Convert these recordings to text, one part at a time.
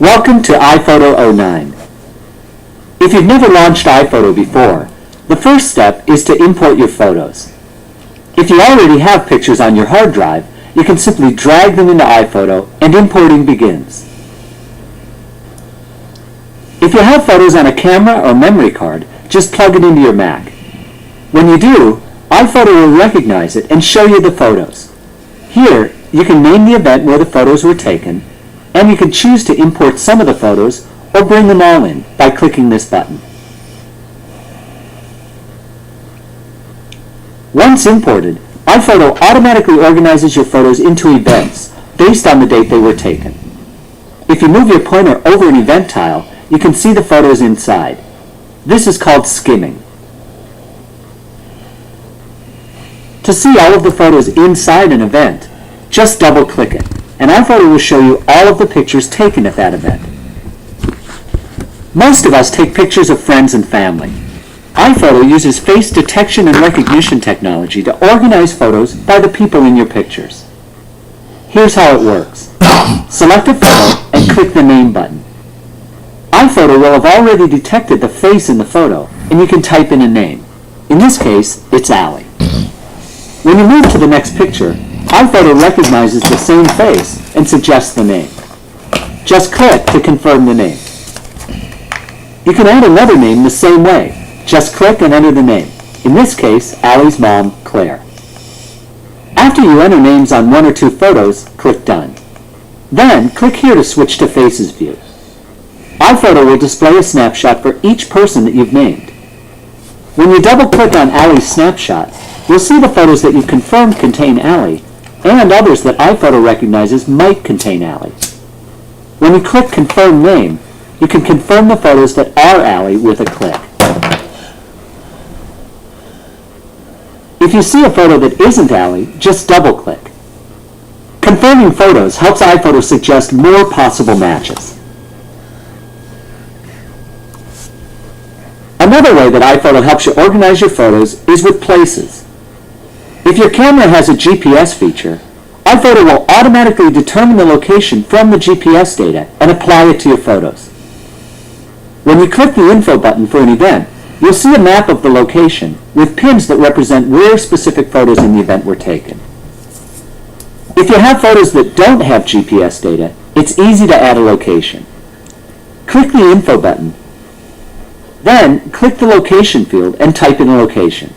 Welcome to iPhoto 09. If you've never launched iPhoto before, the first step is to import your photos. If you already have pictures on your hard drive, you can simply drag them into iPhoto and importing begins. If you have photos on a camera or memory card, just plug it into your Mac. When you do, iPhoto will recognize it and show you the photos. Here, you can name the event where the photos were taken, and you can choose to import some of the photos or bring them all in by clicking this button. Once imported, iPhoto automatically organizes your photos into events based on the date they were taken. If you move your pointer over an event tile, you can see the photos inside. This is called skimming. To see all of the photos inside an event, just double-click it, and iPhoto will show you all of the pictures taken at that event. Most of us take pictures of friends and family. iPhoto uses face detection and recognition technology to organize photos by the people in your pictures. Here's how it works. Select a photo and click the Name button. iPhoto will have already detected the face in the photo, and you can type in a name. In this case, it's Allie. When you move to the next picture, iPhoto recognizes the same face and suggests the name. Just click to confirm the name. You can add another name the same way. Just click and enter the name. In this case, Allie's mom, Claire. After you enter names on one or two photos, click Done. Then, click here to switch to Faces view. iPhoto will display a snapshot for each person that you've named. When you double-click on Allie's snapshot, you'll see the photos that you've confirmed contain Allie, and others that iPhoto recognizes might contain Allie. When you click Confirm Name, you can confirm the photos that are Allie with a click. If you see a photo that isn't Allie, just double-click. Confirming photos helps iPhoto suggest more possible matches. Another way that iPhoto helps you organize your photos is with places. If your camera has a GPS feature, iPhoto will automatically determine the location from the GPS data and apply it to your photos. When you click the Info button for an event, you'll see a map of the location with pins that represent where specific photos in the event were taken. If you have photos that don't have GPS data, it's easy to add a location. Click the Info button, then click the Location field and type in a location.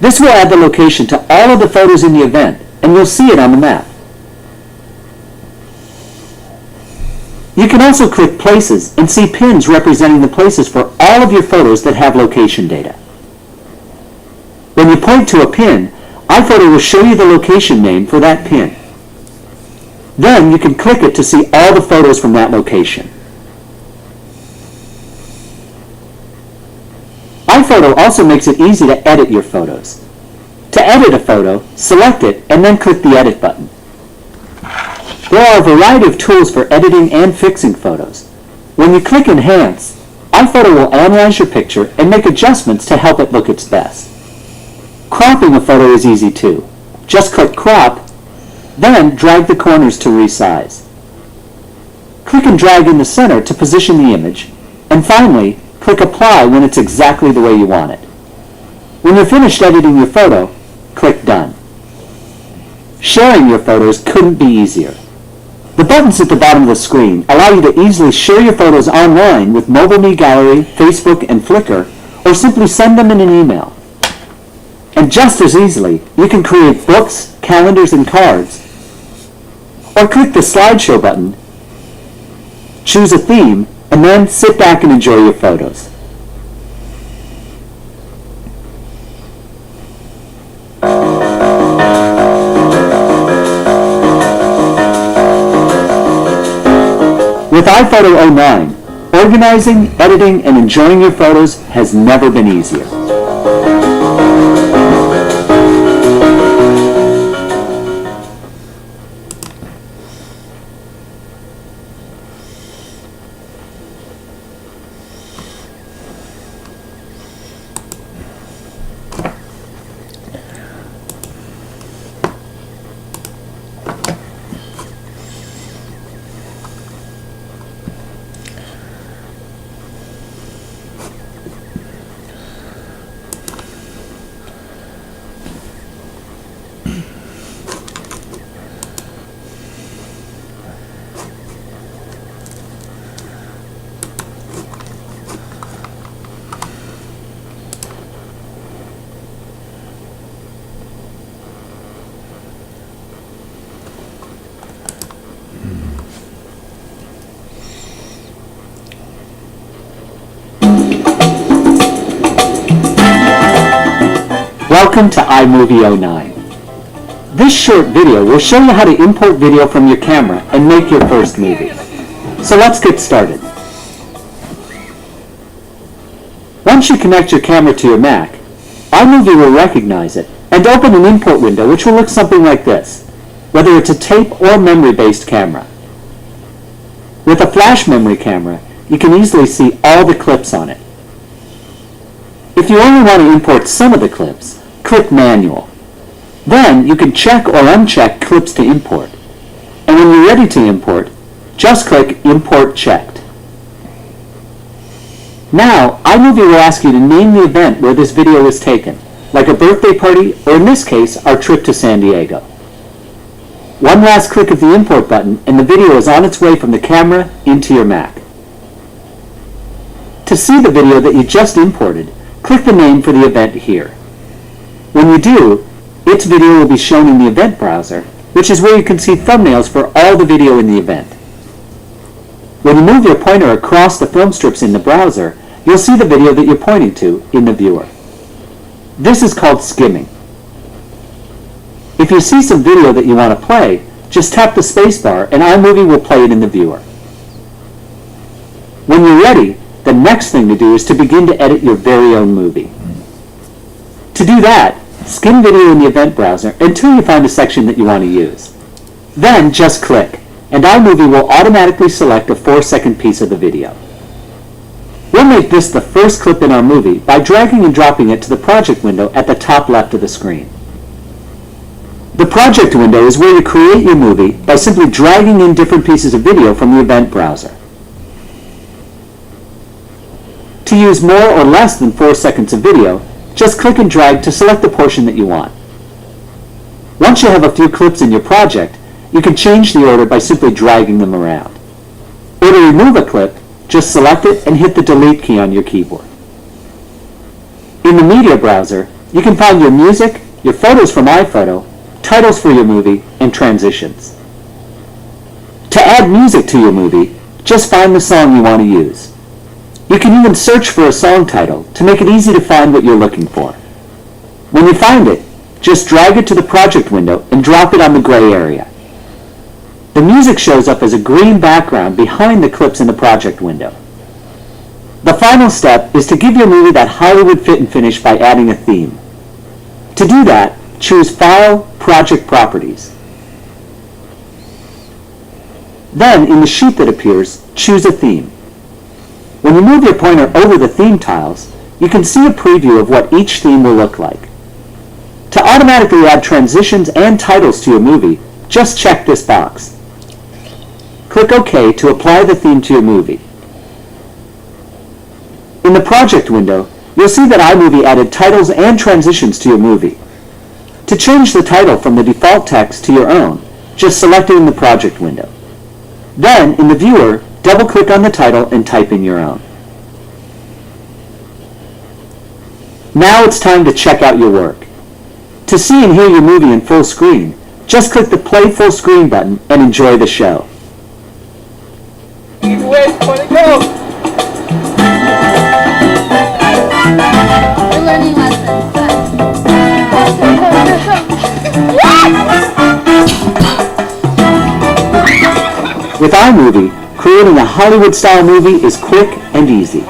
This will add the location to all of the photos in the event, and you'll see it on the map. You can also click Places and see pins representing the places for all of your photos that have location data. When you point to a pin, iPhoto will show you the location name for that pin. Then you can click it to see all the photos from that location. iPhoto also makes it easy to edit your photos. To edit a photo, select it and then click the Edit button. There are a variety of tools for editing and fixing photos. When you click Enhance, iPhoto will analyze your picture and make adjustments to help it look its best. Cropping a photo is easy too. Just click Crop, then drag the corners to resize. Click and drag in the center to position the image, and finally, click Apply when it's exactly the way you want it. When you're finished editing your photo, click Done. Sharing your photos couldn't be easier. The buttons at the bottom of the screen allow you to easily share your photos online with MobileMe Gallery, Facebook, and Flickr, or simply send them in an email. And just as easily, you can create books, calendars, and cards. Or click the Slideshow button, choose a theme, and then sit back and enjoy your photos. With iPhoto 09, organizing, editing, and enjoying your photos has never been easier. Welcome to iMovie 09. This short video will show you how to import video from your camera and make your first movie. So let's get started. Once you connect your camera to your Mac, iMovie will recognize it and open an import window which will look something like this, whether it's a tape or memory-based camera. With a flash memory camera, you can easily see all the clips on it. If you only want to import some of the clips, click Manual. Then you can check or uncheck clips to import. And when you're ready to import, just click Import Checked. Now, iMovie will ask you to name the event where this video was taken, like a birthday party, or in this case, our trip to San Diego. One last click of the import button and the video is on its way from the camera into your Mac. To see the video that you just imported, click the name for the event here. When you do, its video will be shown in the event browser, which is where you can see thumbnails for all the video in the event. When you move your pointer across the film strips in the browser, you'll see the video that you're pointing to in the viewer. This is called skimming. If you see some video that you want to play, just tap the spacebar and iMovie will play it in the viewer. When you're ready, the next thing to do is to begin to edit your very own movie. To do that, skim video in the event browser until you find a section that you want to use. Then just click, and iMovie will automatically select a 4-second piece of the video. We'll make this the first clip in our movie by dragging and dropping it to the project window at the top left of the screen. The project window is where you create your movie by simply dragging in different pieces of video from the event browser. To use more or less than 4 seconds of video, just click and drag to select the portion that you want. Once you have a few clips in your project, you can change the order by simply dragging them around. Or to remove a clip, just select it and hit the Delete key on your keyboard. In the media browser, you can find your music, your photos from iPhoto, titles for your movie, and transitions. To add music to your movie, just find the song you want to use. You can even search for a song title to make it easy to find what you're looking for. When you find it, just drag it to the project window and drop it on the gray area. The music shows up as a green background behind the clips in the project window. The final step is to give your movie that Hollywood fit and finish by adding a theme. To do that, choose File, Project Properties. Then, in the sheet that appears, choose a theme. When you move your pointer over the theme tiles, you can see a preview of what each theme will look like. To automatically add transitions and titles to your movie, just check this box. Click OK to apply the theme to your movie. In the project window, you'll see that iMovie added titles and transitions to your movie. To change the title from the default text to your own, just select it in the project window. Then, in the viewer, double-click on the title and type in your own. Now it's time to check out your work. To see and hear your movie in full screen, just click the Play Full Screen button and enjoy the show. Either way, want to go. We're learning lessons. With iMovie, creating a Hollywood-style movie is quick and easy.